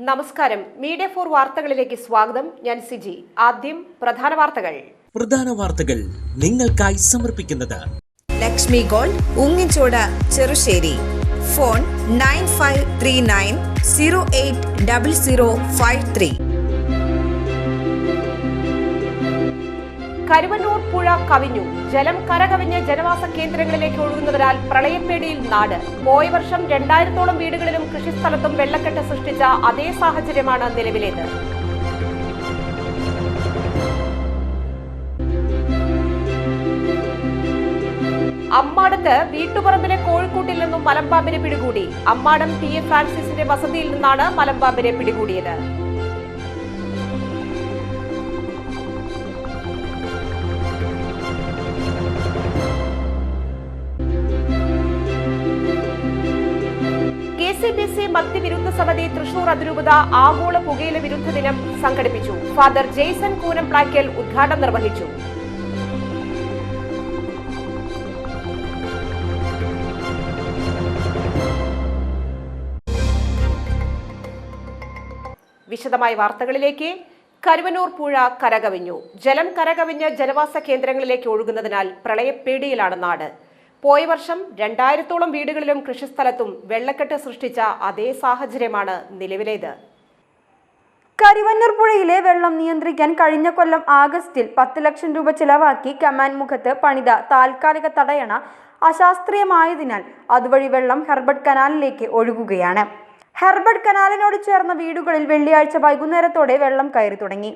നമസ്കാരം. മീഡിയ 4 വാർത്തകളിലേക്ക് സ്വാഗതം. ഞാൻ സിജി. ആദ്യം പ്രധാന വാർത്തകൾ നിങ്ങൾക്കായി സമർപ്പിക്കുന്നത് ലക്ഷ്മി ഗോൾഡ്, ഉങ്ങിച്ചോട്, ചെറുശ്ശേരി. ഫോൺ 9539080053. കരുവന്നൂർ പുഴ കവിഞ്ഞു. ജലം കരകവിഞ്ഞ് ജനവാസ കേന്ദ്രങ്ങളിലേക്ക് ഒഴുകുന്നതിനാൽ പ്രളയപ്പേടിയിൽ നാട്. പോയ വർഷം 2000-ഓളം വീടുകളിലും കൃഷിസ്ഥലത്തും വെള്ളക്കെട്ട് സൃഷ്ടിച്ച അതേ സാഹചര്യമാണ് നിലവിലേത്. അമ്മാടത്ത് വീട്ടുപറമ്പിലെ കോഴിക്കൂട്ടിൽ നിന്നും മലമ്പാമ്പിനെ പിടികൂടി. അമ്മാടം PA ഫ്രാൻസിസിന്റെ വസതിയിൽ നിന്നാണ് മലമ്പാമ്പിനെ പിടികൂടിയത്. KCBC മദ്യവിരുദ്ധ സമിതി തൃശൂർ അതിരൂപത ആഗോള പുകയില വിരുദ്ധ ദിനം സംഘടിപ്പിച്ചു. ഫാദർ ജെയ്സൺ കൂനംപ്ലാക്കൽ ഉദ്ഘാടനം നിർവഹിച്ചു. വിശദമായ വാർത്തകളിലേക്ക്. കരുവന്നൂർ പുഴ കരകവിഞ്ഞു. ജലം കരകവിഞ്ഞ് ജനവാസ കേന്ദ്രങ്ങളിലേക്ക് ഒഴുകുന്നതിനാൽ പ്രളയപ്പേടിയിലാണ് നാട്. പോയ വർഷം 2000-ഓളം വീടുകളിലും കൃഷിസ്ഥലത്തും വെള്ളക്കെട്ട് സൃഷ്ടിച്ച അതേ സാഹചര്യമാണ് നിലവിലേത്. കരുവന്നൂർ പുഴയിലെ വെള്ളം നിയന്ത്രിക്കാൻ കഴിഞ്ഞ കൊല്ലം ആഗസ്റ്റിൽ 10 ലക്ഷം രൂപ ചിലവാക്കി കമാൻ മുഖത്ത് പണിത താൽക്കാലിക തടയണ അശാസ്ത്രീയമായതിനാൽ അതുവഴി വെള്ളം ഹെർബർട്ട് കനാലിലേക്ക് ഒഴുകുകയാണ്. ഹെർബർട്ട് കനാലിനോട് ചേർന്ന വീടുകളിൽ വെള്ളിയാഴ്ച വൈകുന്നേരത്തോടെ വെള്ളം കയറി തുടങ്ങി.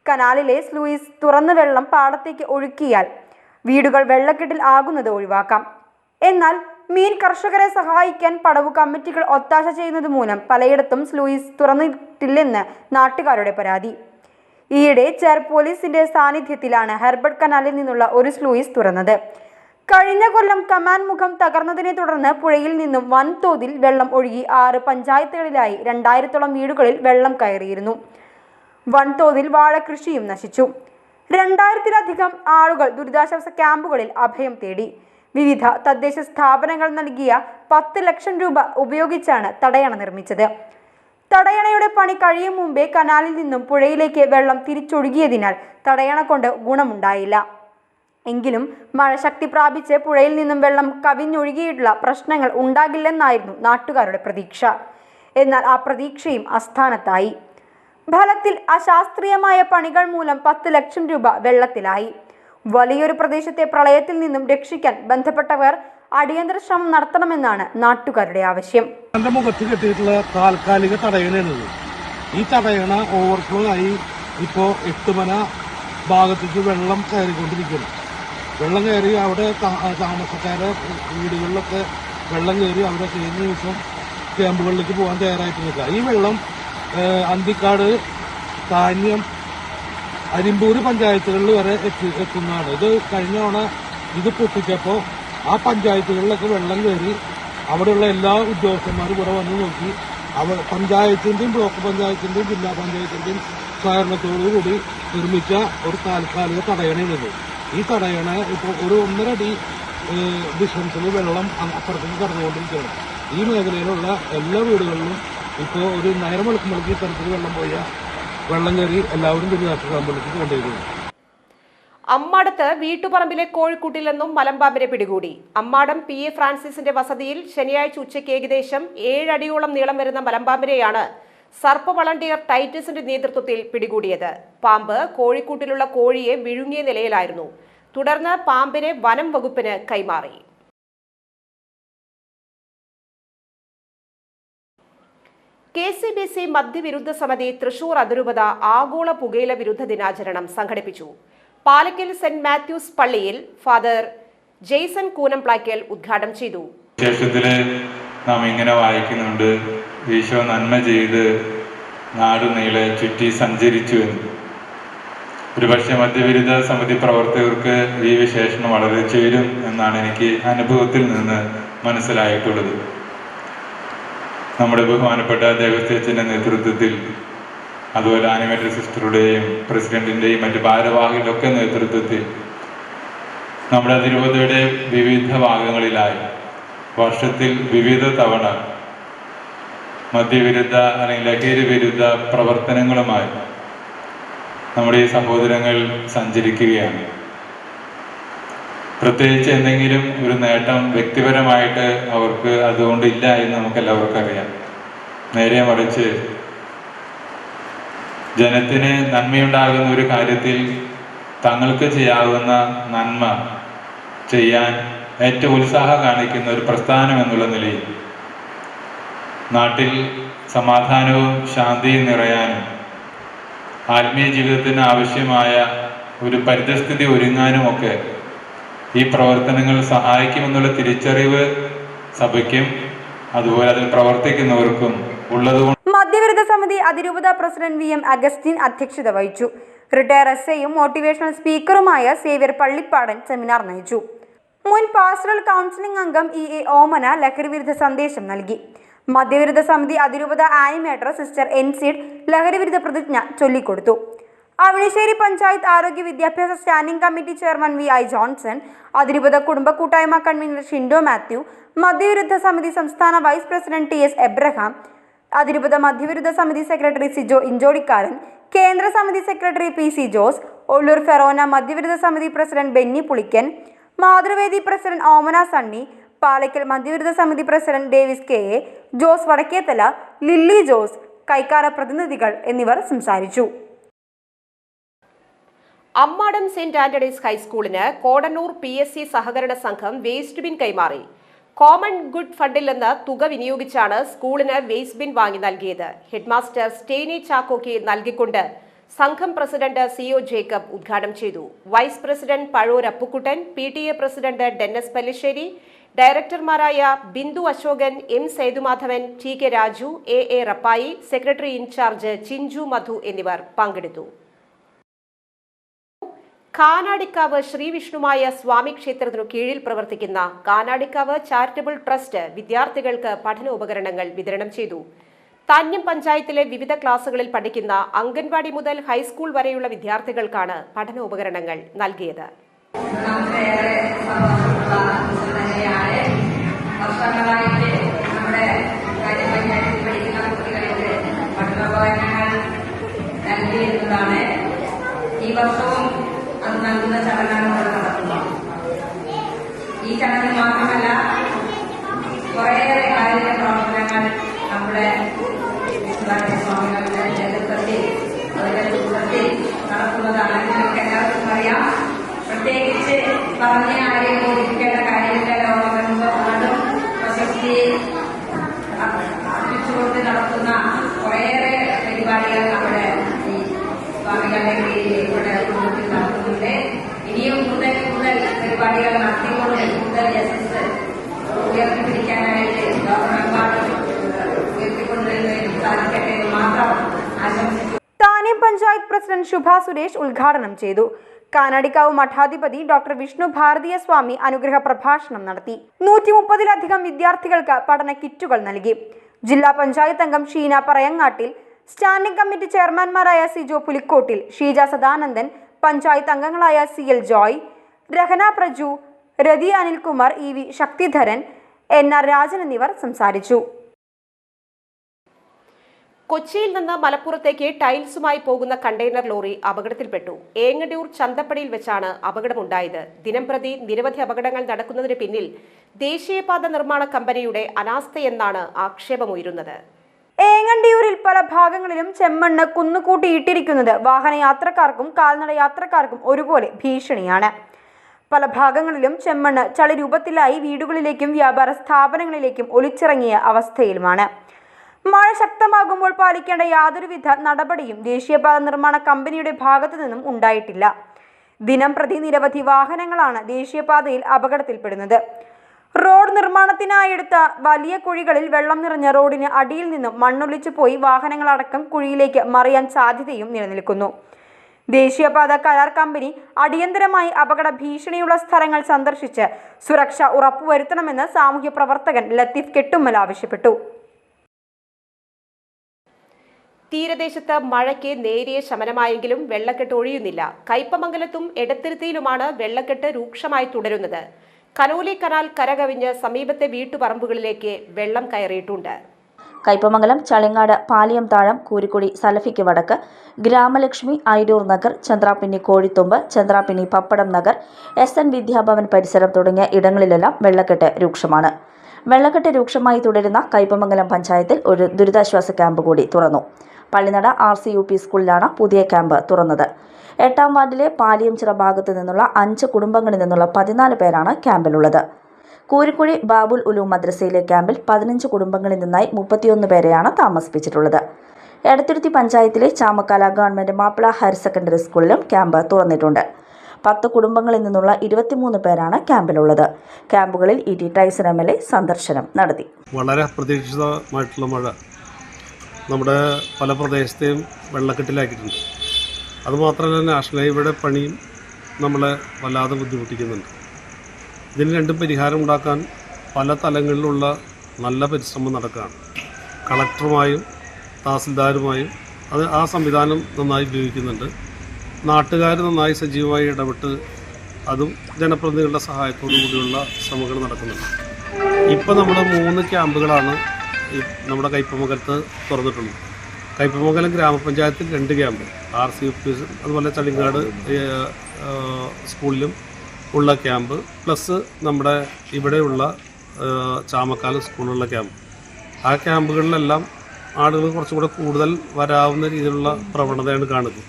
കനാലിലെ സ്ലൂയിസ് തുറന്ന് വെള്ളം പാടത്തേക്ക് ഒഴുക്കിയാൽ വീടുകൾ വെള്ളക്കെട്ടിൽ ആകുന്നത് ഒഴിവാക്കാം. എന്നാൽ മീൻ കർഷകരെ സഹായിക്കാൻ പടവു കമ്മിറ്റികൾ ഒത്താശ ചെയ്യുന്നത് മൂലം പലയിടത്തും സ്ലൂയിസ് തുറന്നിട്ടില്ലെന്ന് നാട്ടുകാരുടെ പരാതി. ഈയിടെ ചേർ പോലീസിന്റെ സാന്നിധ്യത്തിലാണ് ഹെർബർട്ട് കനാലിൽ നിന്നുള്ള ഒരു സ്ലൂയിസ് തുറന്നത്. കഴിഞ്ഞ കൊല്ലം കമാൻ മുഖം തകർന്നതിനെ തുടർന്ന് പുഴയിൽ നിന്നും വൻതോതിൽ വെള്ളം ഒഴുകി 6 പഞ്ചായത്തുകളിലായി 2000-ഓളം വീടുകളിൽ വെള്ളം കയറിയിരുന്നു. വൻതോതിൽ വാഴകൃഷിയും നശിച്ചു. 2000-ലധികം ആളുകൾ ദുരിതാശ്വാസ ക്യാമ്പുകളിൽ അഭയം തേടി. വിവിധ തദ്ദേശ സ്ഥാപനങ്ങൾ നൽകിയ 10 ലക്ഷം രൂപ ഉപയോഗിച്ചാണ് തടയണ നിർമ്മിച്ചത്. തടയണയുടെ പണി കഴിയും മുമ്പേ കനാലിൽ നിന്നും പുഴയിലേക്ക് വെള്ളം തിരിച്ചൊഴുകിയതിനാൽ തടയണ കൊണ്ട് ഗുണമുണ്ടായില്ല. എങ്കിലും മഴ ശക്തി പ്രാപിച്ച് പുഴയിൽ നിന്നും വെള്ളം കവിഞ്ഞൊഴുകിയിട്ടുള്ള പ്രശ്നങ്ങൾ ഉണ്ടാകില്ലെന്നായിരുന്നു നാട്ടുകാരുടെ പ്രതീക്ഷ. എന്നാൽ ആ പ്രതീക്ഷയും അസ്ഥാനത്തായി. ഫലത്തിൽ അശാസ്ത്രീയമായ പണികൾ മൂലം 10 ലക്ഷം രൂപ വെള്ളത്തിലായി. വലിയൊരു പ്രദേശത്തെ പ്രളയത്തിൽ നിന്നും രക്ഷിക്കാൻ ബന്ധപ്പെട്ടവർ അടിയന്തര ശ്രമം നടത്തണമെന്നാണ് നാട്ടുകാരുടെ ആവശ്യം. മുഖത്ത് കെട്ടിയിട്ടുള്ള താൽക്കാലിക തടയണയാണിത്. ഈ തടയണ ഓവർഫ്ലോ ആയി ഇപ്പോൾ 8 മന ഭാഗത്തേക്ക് വെള്ളം കയറിക്കൊണ്ടിരിക്കുന്നു. വെള്ളം കയറി അവിടെ താമസക്കാരെ വീടുകളിലൊക്കെ വെള്ളം കയറി അവിടെ കഴിഞ്ഞ ദിവസം ക്യാമ്പുകളിലേക്ക് പോകാൻ തയ്യാറായിട്ട് നിൽക്കുക. ഈ വെള്ളം അന്തിക്കാട്, താന്യം, അരിമ്പൂര് പഞ്ചായത്തുകളിൽ വരെ എത്തുന്നതാണ്. ഇത് കഴിഞ്ഞ തവണ ഇത് പൊട്ടിച്ചപ്പോൾ ആ പഞ്ചായത്തുകളിലൊക്കെ വെള്ളം കയറി അവിടെയുള്ള എല്ലാ ഉദ്യോഗസ്ഥന്മാരും ഇവിടെ വന്ന് നോക്കി പഞ്ചായത്തിന്റെയും ബ്ലോക്ക് പഞ്ചായത്തിന്റെയും ജില്ലാ പഞ്ചായത്തിന്റെയും സഹകരണത്തോടുകൂടി നിർമ്മിച്ച ഒരു താൽക്കാലിക തടയണയാണിത്. ഈ തടയണ ഇപ്പോൾ ഒരു 1.5 അടി ഡിസ്റ്റൻസിൽ വെള്ളം അപ്പുറത്തേക്ക് കടന്നുകൊണ്ടിരിക്കുകയാണ്. ഈ മേഖലയിലുള്ള എല്ലാ വീടുകളിലും ഇപ്പോൾ ഒരു നേരം വെളുക്കുമ്പോഴേക്ക് ഇത്തരത്തിൽ വെള്ളം കയറി എല്ലാവരും ദുരിതാശ്വാസ ക്യാമ്പിലേക്ക് കൊണ്ടുവരുന്നു. അമ്മാടത്ത് വീട്ടുപറമ്പിലെ കോഴിക്കൂട്ടിൽ നിന്നും മലമ്പാമ്പിനെ പിടികൂടി. അമ്മാടം PA ഫ്രാൻസിസിന്റെ വസതിയിൽ ശനിയാഴ്ച ഉച്ചയ്ക്ക് ഏകദേശം 7 അടിയോളം നീളം വരുന്ന മലമ്പാമ്പിനെയാണ് സർപ്പ വളണ്ടിയർ ടൈറ്റസിന്റെ നേതൃത്വത്തിൽ പിടികൂടിയത്. പാമ്പ് കോഴിക്കൂട്ടിലുള്ള കോഴിയെ വിഴുങ്ങിയ നിലയിലായിരുന്നു. തുടർന്ന് പാമ്പിനെ വനം വകുപ്പിന് കൈമാറി. KCBC മദ്യവിരുദ്ധ സമിതി തൃശൂർ അതിരൂപത ആഗോള പുകയില വിരുദ്ധ ദിനാചരണം സംഘടിപ്പിച്ചു. പാലക്കൽ സെന്റ് മാത്യൂസ് പള്ളിയിൽ ഫാദർ ജെയ്സൺ കൂനംപ്ലാക്കൽ ഉദ്ഘാടനം ചെയ്തു. വിശേഷത്തില് നാം ഇങ്ങനെ വായിക്കുന്നുണ്ട്, ഈശോ നന്മ ചെയ്ത് നാടുനീളെ ചുറ്റി സഞ്ചരിച്ചു എന്ന്. ഒരുപക്ഷെ മദ്യവിരുദ്ധ സമിതി പ്രവർത്തകർക്ക് ഈ വിശേഷണം വളരെ ചേരും എന്നാണ് എനിക്ക് അനുഭവത്തിൽ നിന്ന് മനസ്സിലായിട്ടുള്ളത്. നമ്മുടെ ബഹുമാനപ്പെട്ട ദേവസ്വത്തിന്റെ നേതൃത്വത്തിൽ, അതുപോലെ ആനിമേറ്റർ സിസ്റ്ററുടെയും പ്രസിഡന്റിന്റെയും മറ്റ് ഭാരവാഹികളുടെ ഒക്കെ നേതൃത്വത്തിൽ നമ്മുടെ അതിരൂപതയുടെ വിവിധ ഭാഗങ്ങളിലായി വർഷത്തിൽ വിവിധ തവണ മദ്യവിരുദ്ധ അല്ലെങ്കിൽ ലഹരി വിരുദ്ധ പ്രവർത്തനങ്ങളുമായി നമ്മുടെ ഈ സഹോദരങ്ങൾ സഞ്ചരിക്കുകയാണ്. പ്രത്യേകിച്ച് എന്തെങ്കിലും ഒരു നേട്ടം വ്യക്തിപരമായിട്ട് അവർക്ക് അതുകൊണ്ടില്ല എന്ന് നമുക്ക് എല്ലാവർക്കും അറിയാം. നേരെ മറിച്ച് ജനത്തിന് നന്മയുണ്ടാകുന്ന ഒരു കാര്യത്തിൽ തങ്ങൾക്ക് ചെയ്യാവുന്ന നന്മ ചെയ്യാൻ ഏറ്റവും ഉത്സാഹം കാണിക്കുന്ന ഒരു പ്രസ്ഥാനം എന്നുള്ള നിലയിൽ നാട്ടിൽ സമാധാനവും ശാന്തിയും നിറയാനും ആത്മീയ ജീവിതത്തിന് ആവശ്യമായ ഒരു പരിതസ്ഥിതി ഒരുങ്ങാനുമൊക്കെ ഈ പ്രവർത്തനങ്ങൾ സഹായിക്കുമെന്നുള്ള തിരിച്ചറിവ് സഭയ്ക്കും അതുപോലെ അതിൽ പ്രവർത്തിക്കുന്നവർക്കും ഉള്ളതുകൊണ്ട് മദ്യവിരുദ്ധ സമിതി അതിരൂപത പ്രസിഡന്റ് വി എം അഗസ്റ്റിൻ അധ്യക്ഷത വഹിച്ചു. റിട്ടയർ എസ്ഐയും മോട്ടിവേഷണൽ സ്പീക്കറുമായ സേവ്യർ പള്ളിപ്പാടൻ സെമിനാർ നയിച്ചു. മുൻ പാസ്റ്ററൽ കൗൺസിലിംഗ് അംഗം എ ഓമന ലഹരി വിരുദ്ധ സന്ദേശം നൽകി. മദ്യവിരുദ്ധ സമിതി അതിരൂപത ആനിമേറ്റർ സിസ്റ്റർ എൻസിഡ് ലഹരി വിരുദ്ധ പ്രതിജ്ഞ ചൊല്ലിക്കൊടുത്തു. അവണിശ്ശേരി പഞ്ചായത്ത് ആരോഗ്യ വിദ്യാഭ്യാസ standing committee chairman V I. Johnson, അതിരൂപത കുടുംബ കൂട്ടായ്മ കൺവീനർ ഷിൻഡോ മാത്യു, മദ്യവിരുദ്ധ സമിതി സംസ്ഥാന vice president T S Abraham, അതിരൂപത മദ്യവിരുദ്ധ സമിതി സെക്രട്ടറി സിജോ ഇഞ്ചോടിക്കാരൻ, കേന്ദ്ര സമിതി secretary P C Jose, Ollur forane മദ്യവിരുദ്ധ സമിതി president Benny Pulikkan, Mathruvedi president Omana Sunny, Palakkal മദ്യവിരുദ്ധ സമിതി president Davis K A, Jose Vadakkethala, Lily Jose, കൈക്കാര പ്രതിനിധികൾ എന്നിവർ സംസാരിച്ചു. അമ്മാടം സെന്റ് ആന്റണീസ് ഹൈസ്കൂളിന് കോടന്നൂർ PSC സഹകരണ സംഘം വേസ്റ്റ് ബിൻ കൈമാറി. കോമൺ ഗുഡ് ഫണ്ടിൽ നിന്ന് തുക വിനിയോഗിച്ചാണ് സ്കൂളിന് വേസ്റ്റ് ബിൻ വാങ്ങി നൽകിയത്. ഹെഡ്മാസ്റ്റർ സ്റ്റേനി ചാക്കോയ്ക്ക് നൽകിക്കൊണ്ട് സംഘം പ്രസിഡന്റ് CO ജേക്കബ് ഉദ്ഘാടനം ചെയ്തു. Vice president Pazhoor Appukuttan, PTA president Dennis Pallissery, ഡയറക്ടർമാരായ Bindu Ashokan, M Sethumadhavan, TK Raju, A Rappai, secretary in charge Chinchu Madhu എന്നിവർ പങ്കെടുത്തു. കാനാടിക്കാവ് ശ്രീ വിഷ്ണുമായ സ്വാമി ക്ഷേത്രത്തിനു കീഴിൽ പ്രവർത്തിക്കുന്ന കാനാടിക്കാവ് ചാരിറ്റബിൾ ട്രസ്റ്റ് വിദ്യാർത്ഥികൾക്ക് പഠനോപകരണങ്ങൾ വിതരണം ചെയ്തു. താന്യം പഞ്ചായത്തിലെ വിവിധ ക്ലാസുകളിൽ പഠിക്കുന്ന അംഗൻവാടി മുതൽ ഹൈസ്കൂൾ വരെയുള്ള വിദ്യാർത്ഥികൾക്കാണ് പഠനോപകരണങ്ങൾ നൽകിയത്. ഈ വർഷവും അത് നൽകുന്ന ചടങ്ങാണ് ഇവിടെ നടക്കുന്നത്. ഈ ചടങ്ങിൽ മാത്രമല്ല കുറേയേറെ കായിക പ്രവർത്തനങ്ങൾ നമ്മുടെ സ്വാമികളുടെ നേതൃത്വത്തിൽ അവരുടെ കൂട്ടത്തിൽ നടക്കുന്നതാണ്. നിങ്ങൾക്ക് എല്ലാവർക്കും അറിയാം. പ്രത്യേകിച്ച് പറഞ്ഞ ആരെയും ബോധിപ്പിക്കേണ്ട കാര്യമില്ല. ലോകമെമ്പാടും പ്രശസ്തി അർപ്പിച്ചുകൊണ്ട് നടത്തുന്ന കുറേയേറെ പരിപാടികൾ നമ്മുടെ ഈ സ്വാമികളുടെ കീഴിൽ ഇവിടെ കുടുംബത്തിൽ നടത്തുന്നുണ്ട്. ഇനിയും കൂടുതൽ പരിപാടികൾ നടത്തിക്കൊണ്ട് കൂടുതൽ യശസ് ഉയർത്തിപ്പിടിക്കാനായിട്ട് ലോകമെമ്പാടും ഉയർത്തിക്കൊണ്ടുവരുന്നതിന് സാധിക്കട്ടെ എന്ന് മാത്രം ആശംസിച്ചു. താന്യം പഞ്ചായത്ത് പ്രസിഡന്റ് ശുഭ സുരേഷ് ഉദ്ഘാടനം ചെയ്തു. കാനാടിക്കാവ് മഠാധിപതി ഡോക്ടർ വിഷ്ണു ഭാരതീയ സ്വാമി അനുഗ്രഹ പ്രഭാഷണം നടത്തി. 130-ലധികം വിദ്യാർത്ഥികൾക്ക് പഠന കിറ്റുകൾ നൽകി. ജില്ലാ പഞ്ചായത്ത് അംഗം ഷീന പറയങ്ങാട്ടിൽ, സ്റ്റാൻഡിംഗ് കമ്മിറ്റി ചെയർമാൻമാരായ സിജോ പുലിക്കോട്ടിൽ, ഷീജ സദാനന്ദൻ, പഞ്ചായത്ത് അംഗങ്ങളായ CL ജോയ്, രഹന പ്രജു, രതി അനിൽകുമാർ, EV ശക്തിധരൻ, NR രാജൻ എന്നിവർ സംസാരിച്ചു. കൊച്ചിയിൽ നിന്ന് മലപ്പുറത്തേക്ക് ടൈൽസുമായി പോകുന്ന കണ്ടെയ്നർ ലോറി അപകടത്തിൽപ്പെട്ടു. ഏങ്ങടിയൂർ ചന്തപ്പടിയിൽ വെച്ചാണ് അപകടമുണ്ടായത്. ദിനംപ്രതി നിരവധി അപകടങ്ങൾ നടക്കുന്നതിന് പിന്നിൽ ദേശീയപാത നിർമ്മാണ കമ്പനിയുടെ അനാസ്ഥയെന്നാണ് ആക്ഷേപമുയരുന്നത്. ഏങ്ങണ്ടിയൂരിൽ പല ഭാഗങ്ങളിലും ചെമ്മണ്ണ് കുന്നുകൂട്ടിയിട്ടിരിക്കുന്നത് വാഹനയാത്രക്കാർക്കും കാൽനട യാത്രക്കാർക്കും ഒരുപോലെ ഭീഷണിയാണ്. പല ഭാഗങ്ങളിലും ചെമ്മണ്ണ് ചളി രൂപത്തിലായി വീടുകളിലേക്കും വ്യാപാര സ്ഥാപനങ്ങളിലേക്കും ഒലിച്ചിറങ്ങിയ അവസ്ഥയിലുമാണ്. മഴ ശക്തമാകുമ്പോൾ പാലിക്കേണ്ട യാതൊരുവിധ നടപടിയും ദേശീയപാത നിർമ്മാണ കമ്പനിയുടെ ഭാഗത്തു നിന്നും ഉണ്ടായിട്ടില്ല. ദിനം പ്രതി നിരവധി വാഹനങ്ങളാണ് ദേശീയപാതയിൽ അപകടത്തിൽപ്പെടുന്നത്. റോഡ് നിർമ്മാണത്തിനായെടുത്ത വലിയ കുഴികളിൽ വെള്ളം നിറഞ്ഞ റോഡിന് അടിയിൽ നിന്നും മണ്ണൊലിച്ചു പോയി വാഹനങ്ങളടക്കം കുഴിയിലേക്ക് മറിയാൻ സാധ്യതയും നിലനിൽക്കുന്നു. ദേശീയപാത കരാർ കമ്പനി അടിയന്തരമായി അപകട ഭീഷണിയുള്ള സ്ഥലങ്ങൾ സന്ദർശിച്ച് സുരക്ഷ ഉറപ്പുവരുത്തണമെന്ന് സാമൂഹ്യ പ്രവർത്തകൻ ലത്തീഫ് കെട്ടുമ്മൽ ആവശ്യപ്പെട്ടു. തീരദേശത്ത് മഴയ്ക്ക് നേരിയ ശമനമായെങ്കിലും വെള്ളക്കെട്ട് ഒഴിയുന്നില്ല. കയ്പമംഗലത്തും എടത്തിരുത്തിയിലുമാണ് വെള്ളക്കെട്ട് രൂക്ഷമായി തുടരുന്നത്. കനോലി കനാൽ കരകവിഞ്ഞ് സമീപത്തെ വീട്ടുപറമ്പുകളിലേക്ക് വെള്ളം കയറിയിട്ടുണ്ട്. കയ്പമംഗലം, ചളിങ്ങാട്, പാലിയം താഴം, കൂരിക്കുടി, സലഫിക്ക് വടക്ക്, ഗ്രാമലക്ഷ്മി, ഐരൂർ നഗർ, ചന്ദ്രാപിന്നി കോഴിത്തുമ്പ്, ചന്ദ്രാപിന്നി പപ്പടം നഗർ, SN വിദ്യാഭവൻ പരിസരം തുടങ്ങിയ ഇടങ്ങളിലെല്ലാം വെള്ളക്കെട്ട് രൂക്ഷമാണ്. വെള്ളക്കെട്ട് രൂക്ഷമായി തുടരുന്ന കയ്പമംഗലം പഞ്ചായത്തിൽ ഒരു ദുരിതാശ്വാസ ക്യാമ്പ് കൂടി തുറന്നു. പള്ളിനട RCUP സ്കൂളിലാണ് പുതിയ ക്യാമ്പ് തുറന്നത്. 8ാം വാർഡിലെ പാലിയംചിറ ഭാഗത്തു നിന്നുള്ള 5 കുടുംബങ്ങളിൽ നിന്നുള്ള 14 പേരാണ് ക്യാമ്പിലുള്ളത്. കൂരിക്കുഴി ബാബുൽ ഉലൂം മദ്രസയിലെ ക്യാമ്പിൽ 15 കുടുംബങ്ങളിൽ നിന്നായി 31 പേരെയാണ് താമസിപ്പിച്ചിട്ടുള്ളത്. എടത്തുരുത്തി പഞ്ചായത്തിലെ Chamakkala government Mappila higher secondary സ്കൂളിലും ക്യാമ്പ് തുറന്നിട്ടുണ്ട്. 10 കുടുംബങ്ങളിൽ നിന്നുള്ള 23 പേരാണ് ക്യാമ്പിലുള്ളത്. ക്യാമ്പുകളിൽ ET ടൈസൺ MLA സന്ദർശനം നടത്തി. വളരെ അപ്രതീക്ഷിതമായിട്ടുള്ള മഴ നമ്മുടെ പല പ്രദേശത്തെയും വെള്ളക്കെട്ടിലാക്കിയിട്ടുണ്ട്. അതുമാത്രമല്ല, നാഷണൽ ഹൈവേയുടെ പണിയും നമ്മളെ വല്ലാതെ ബുദ്ധിമുട്ടിക്കുന്നുണ്ട്. ഇതിന് രണ്ടും പരിഹാരം ഉണ്ടാക്കാൻ പല തലങ്ങളിലുള്ള നല്ല പരിശ്രമം നടക്കുകയാണ്. കളക്ടറുമായും തഹസിൽദാരുമായും ആ സംവിധാനം നന്നായി ഉപയോഗിക്കുന്നുണ്ട്. നാട്ടുകാർ നന്നായി സജീവമായി ഇടപെട്ട് അതും ജനപ്രതിനിധികളുടെ സഹായത്തോടു കൂടിയുള്ള ശ്രമങ്ങൾ നടക്കുന്നുണ്ട്. ഇപ്പോൾ നമ്മൾ 3 ക്യാമ്പുകളാണ് നമ്മുടെ കയ്പമംഗലത്ത് തുറന്നിട്ടുള്ളത്. കയ്പമംഗലം ഗ്രാമപഞ്ചായത്തിൽ 2 ക്യാമ്പ്, RCUP അതുപോലെ ചളിങ്ങാട് സ്കൂളിലും ഉള്ള ക്യാമ്പ്, പ്ലസ് നമ്മുടെ ഇവിടെയുള്ള ചാമക്കാല സ്കൂളിലുള്ള ക്യാമ്പ്. ആ ക്യാമ്പുകളിലെല്ലാം ആളുകൾ കുറച്ചും കൂടെ കൂടുതൽ വരാവുന്ന രീതിയിലുള്ള പ്രവണതയാണ് കാണുന്നത്.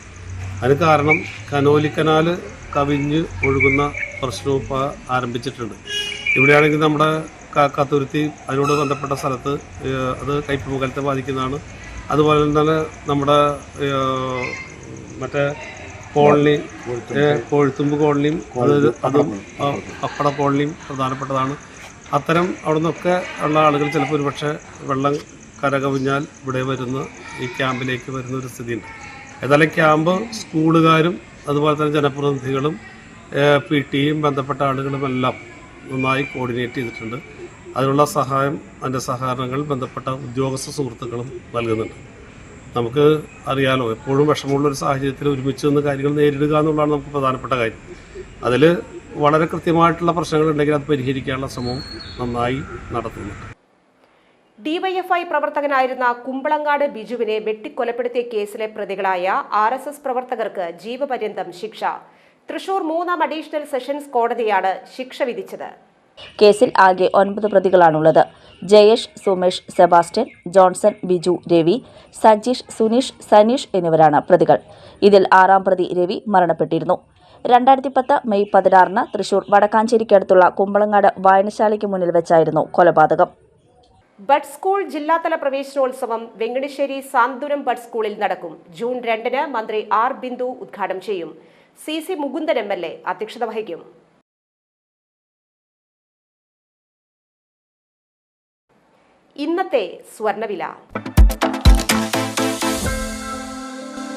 അതിന് കാരണം കനോലി കനാൽ കവിഞ്ഞ് ഒഴുകുന്ന പ്രശ്നവും ഇപ്പോൾ ആരംഭിച്ചിട്ടുണ്ട്. ഇവിടെയാണെങ്കിൽ നമ്മുടെ കത്തുരുത്തി അതിനോട് ബന്ധപ്പെട്ട സ്ഥലത്ത് അത് കയ്പമംഗലത്തെ ബാധിക്കുന്നതാണ്. അതുപോലെ തന്നെ നമ്മുടെ മറ്റേ കോളനി, കോഴിത്തുമ്പ് കോളനിയും അതും പപ്പട കോളനിയും പ്രധാനപ്പെട്ടതാണ്. അത്തരം അവിടെ നിന്നൊക്കെ ഉള്ള ആളുകൾ ചിലപ്പോൾ ഒരുപക്ഷെ വെള്ളം കരകവിഞ്ഞാൽ ഇവിടെ വരുന്ന ഈ ക്യാമ്പിലേക്ക് വരുന്ന ഒരു സ്ഥിതിയുണ്ട്. ഏതായാലും ക്യാമ്പ് സ്കൂളുകാരും അതുപോലെ തന്നെ ജനപ്രതിനിധികളും PTയും ബന്ധപ്പെട്ട ആളുകളും എല്ലാം നന്നായി കോർഡിനേറ്റ് ചെയ്തിട്ടുണ്ട്. അതിനുള്ള സഹായം, അതിൻ്റെ സഹകരണങ്ങൾ ബന്ധപ്പെട്ട ഉദ്യോഗസ്ഥ സുഹൃത്തുക്കളും നൽകുന്നുണ്ട്. നമുക്ക് അറിയാലോ, എപ്പോഴും വിഷമമുള്ളൊരു സാഹചര്യത്തിൽ ഒരുമിച്ച് നിന്ന് കാര്യങ്ങൾ നേരിടുക എന്നുള്ളതാണ് നമുക്ക് പ്രധാനപ്പെട്ട കാര്യം. അതിൽ വളരെ കൃത്യമായിട്ടുള്ള പ്രശ്നങ്ങളുണ്ടെങ്കിൽ അത് പരിഹരിക്കാനുള്ള ശ്രമവും നന്നായി നടത്തുന്നുണ്ട്. DYFI പ്രവർത്തകനായിരുന്ന കുമ്പളങ്ങാട് ബിജുവിനെ വെട്ടിക്കൊലപ്പെടുത്തിയ കേസിലെ പ്രതികളായ RSS പ്രവർത്തകർക്ക് ജീവപര്യന്തം ശിക്ഷ. തൃശൂർ 3ാം അഡീഷണൽ സെഷൻസ് കോടതിയാണ് ശിക്ഷ വിധിച്ചത്. കേസിൽ ആകെ 9 പ്രതികളാണുള്ളത്. ജയേഷ്, സുമേഷ്, സെബാസ്റ്റ്യൻ, ജോൺസൺ, ബിജു, രവി, സജീഷ്, സുനീഷ്, സനീഷ് എന്നിവരാണ് പ്രതികൾ. ഇതിൽ 6ാം പ്രതി രവി മരണപ്പെട്ടിരുന്നു. 2010 മെയ് 16 തൃശൂർ വടക്കാഞ്ചേരിക്കടുത്തുള്ള കുമ്പളങ്ങാട് വായനശാലയ്ക്ക് മുന്നിൽ വെച്ചായിരുന്നു കൊലപാതകം. ബഡ് സ്കൂൾ ജില്ലാതല പ്രവേശനോത്സവം വെങ്ങണിശ്ശേരി സാന്ത്വനം ബഡ് സ്കൂളിൽ നടക്കും. ജൂൺ 2 മന്ത്രി R. ബിന്ദു ഉദ്ഘാടനം ചെയ്യും. CC മുകുന്ദൻ MLA അധ്യക്ഷത വഹിക്കും. ഇന്നത്തെ സ്വർണ്ണവില.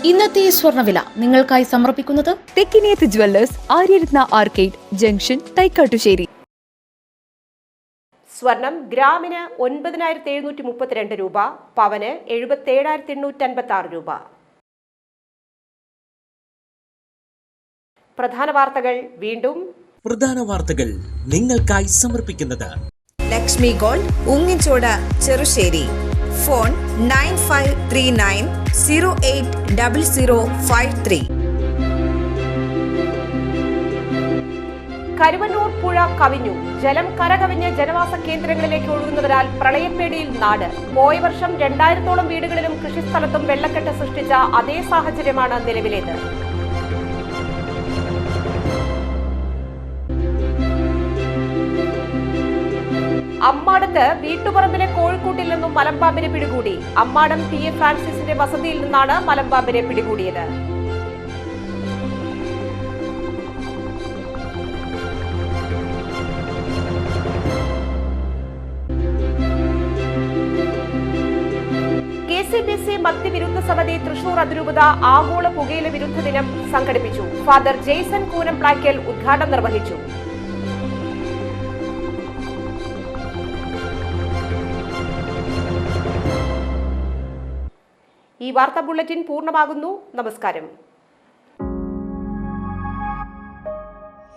ഇന്നത്തെ സ്വർണ്ണവില നിങ്ങൾക്കായി സമർപ്പിക്കുന്നത് Thekkiniyath jewellers, Aryaratna arcade junction, Thaikkattussery. സ്വർണം ഗ്രാമിന് 9,732 രൂപ, പവന് 77,856 രൂപ. പ്രധാന വാർത്തകൾ വീണ്ടും. പ്രധാന വാർത്തകൾ നിങ്ങൾക്കായി സമർപ്പിക്കുന്നത് ലക്ഷ്മി ഗോൾഡ്, ഉങ്ങിച്ചോട്, ചെറുശ്ശേരി. ഫോൺ 9539080053. കരുവന്നൂർ പുഴ കവിഞ്ഞു. ജലം കരകവിഞ്ഞ് ജനവാസ കേന്ദ്രങ്ങളിലേക്ക് ഒഴുകുന്നതിനാൽ പ്രളയപ്പേടിയിൽ നാട്. പോയ വർഷം 2000-ഓളം വീടുകളിലും കൃഷിസ്ഥലത്തും വെള്ളക്കെട്ട് സൃഷ്ടിച്ച അതേ സാഹചര്യമാണ് നിലവിലേത്. അമ്മാടത്ത് വീട്ടുപറമ്പിലെ കോഴിക്കൂട്ടിൽ നിന്നും മലമ്പാമ്പിനെ പിടികൂടി. അമ്മാടം PA ഫ്രാൻസിസിന്റെ വസതിയിൽ നിന്നാണ് മലമ്പാമ്പിനെ പിടികൂടിയത്. KCBC മദ്യവിരുദ്ധ സമിതി തൃശൂർ അതിരൂപത ആഗോള പുകയില വിരുദ്ധ ദിനം സംഘടിപ്പിച്ചു. ഫാദർ ജെയ്സൺ കൂനംപ്ലാക്കൽ ഉദ്ഘാടനം നിർവഹിച്ചു. ഈ വാർത്താ ബുള്ളറ്റിൻ പൂർണ്ണമാകുന്നു. നമസ്കാരം.